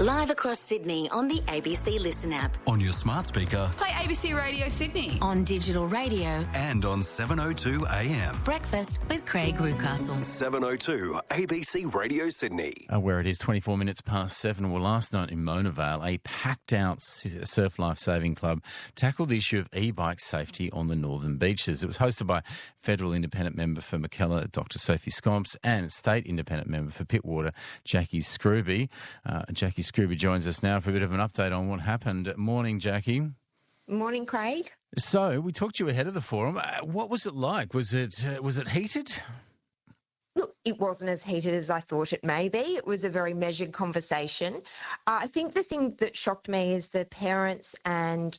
Live across Sydney on the ABC Listen app. On your smart speaker. Play ABC Radio Sydney. On digital radio. And on 702 AM. Breakfast with Craig Reucassel. 702 ABC Radio Sydney. Where it is 24 minutes past 7. Well, last night in Mona Vale, a packed-out surf life-saving club tackled the issue of e-bike safety on the northern beaches. It was hosted by Federal Independent Member for Mackellar, Dr Sophie Scomps, and State Independent Member for Pittwater, Jacqui Scruby. Jacqui Scruby joins us now for a bit of an update on what happened. Morning, Jacqui. Morning, Craig. So, we talked to you ahead of the forum. What was it like? Was it heated? Look, it wasn't as heated as I thought it may be. It was a very measured conversation. I think the thing that shocked me is the parents and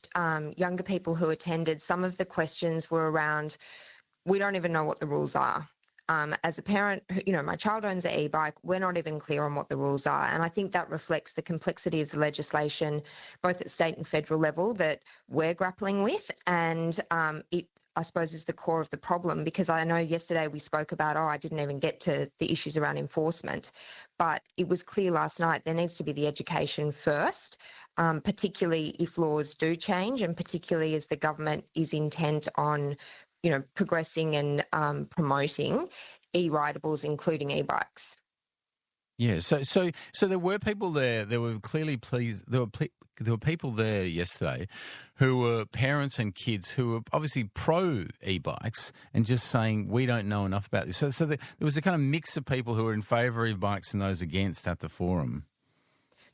younger people who attended. Some of the questions were around, we don't even know what the rules are. As a parent, my child owns an e-bike, we're not even clear on what the rules are. And I think that reflects the complexity of the legislation, both at state and federal level, that we're grappling with. And it, I suppose, is the core of the problem, because I know yesterday we spoke about, I didn't even get to the issues around enforcement. But it was clear last night there needs to be the education first, particularly if laws do change, and particularly as the government is intent on progressing and promoting e-ridables, including e-bikes. Yeah, so there were people there. There were clearly pleased. There were people there yesterday who were parents and kids who were obviously pro e-bikes and just saying we don't know enough about this. So there was a kind of mix of people who were in favour of e-bikes and those against at the forum.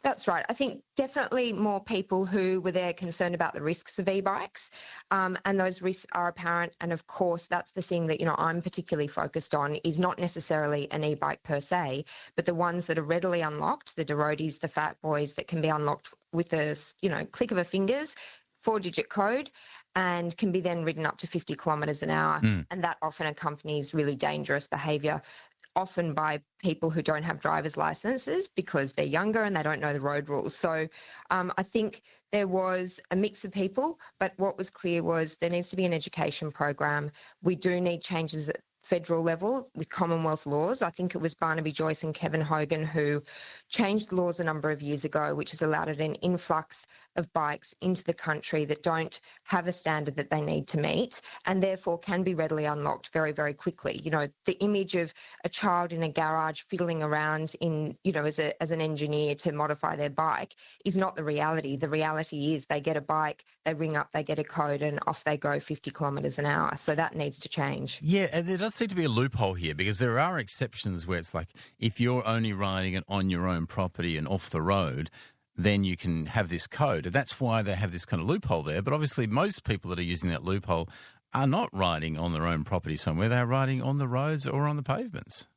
That's right. I think definitely more people who were there concerned about the risks of e-bikes, and those risks are apparent. And of course, that's the thing that, I'm particularly focused on, is not necessarily an e-bike per se, but the ones that are readily unlocked, the Derotis, the Fat Boys, that can be unlocked with a, click of a fingers, 4-digit code, and can be then ridden up to 50 kilometres an hour. And that often accompanies really dangerous behaviour, often by people who don't have driver's licenses because they're younger and they don't know the road rules. So I think there was a mix of people, but what was clear was there needs to be an education program. We do need changes at federal level with Commonwealth laws. I think it was Barnaby Joyce and Kevin Hogan who changed the laws a number of years ago, which has allowed an influx of bikes into the country that don't have a standard that they need to meet and therefore can be readily unlocked very, very quickly. The image of a child in a garage fiddling around in, as an engineer to modify their bike is not the reality. The reality is they get a bike, they ring up, they get a code, and off they go 50 kilometres an hour. So that needs to change. Yeah, and there does seem to be a loophole here, because there are exceptions where it's like if you're only riding it on your own property and off the road, then you can have this code. And that's why they have this kind of loophole there. But obviously most people that are using that loophole are not riding on their own property somewhere. They're riding on the roads or on the pavements.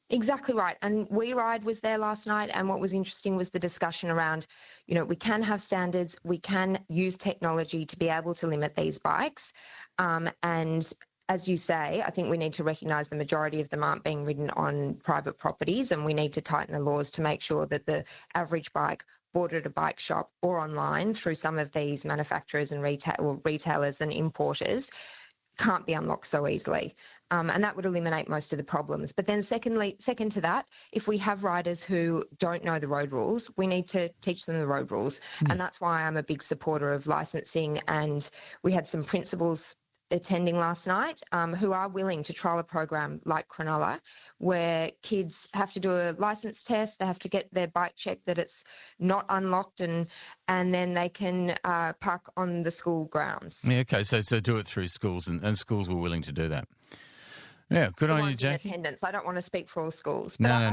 Exactly right. And We Ride was there last night, and what was interesting was the discussion around, we can have standards, we can use technology to be able to limit these bikes. And as you say, I think we need to recognise the majority of them aren't being ridden on private properties, and we need to tighten the laws to make sure that the average bike bought at a bike shop or online through some of these manufacturers and retailers and importers can't be unlocked so easily. And that would eliminate most of the problems. But then second to that, if we have riders who don't know the road rules, we need to teach them the road rules. And that's why I'm a big supporter of licensing. And we had some principals attending last night who are willing to trial a program like Cronulla, where kids have to do a licence test, they have to get their bike checked that it's not unlocked, and then they can park on the school grounds. Yeah, okay, so do it through schools, and schools were willing to do that. Yeah, good on you, Jacqui. Attendance. I don't want to speak for all schools. No.